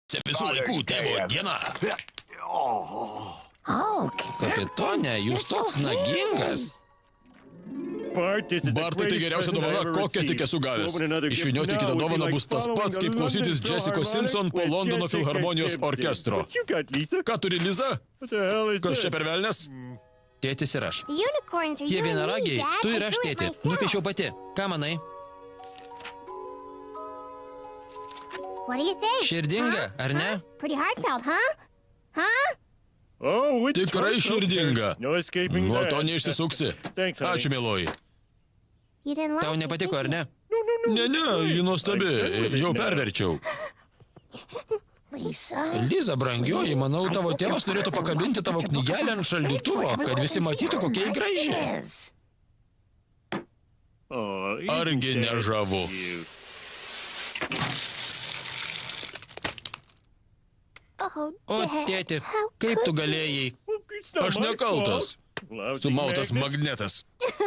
Visų laikų tėvo diena. Kapitone, jūs toks nagingas. Bartai, tai geriausia dovana, kokią tik esu gavęs. Išvynioti kitą dovaną bus tas pats, kaip klausytis Jessica Simpson po Londono filharmonijos orkestro. Ką turi, Liza? Kas čia per velnes? Tėtis ir aš. Tie vienaragiai, tu ir aš, tėti. Nupiešiau pati. Ką manai? Širdinga, ar ne? Tikrai širdinga. Nuo to neišsisuksi. Ačiū, mieloji. Tau nepatiko, ar ne? Ne, ji nuostabi. Jau perverčiau. Liza, brangioji, manau, tavo tėvas norėtų pakabinti tavo knygelę ant šaldytuvo, kad visi matytų, kokia ji graži. Argi nežavu. O, tėti, kaip tu galėjai? Aš nekaltas. Sumautas magnetas.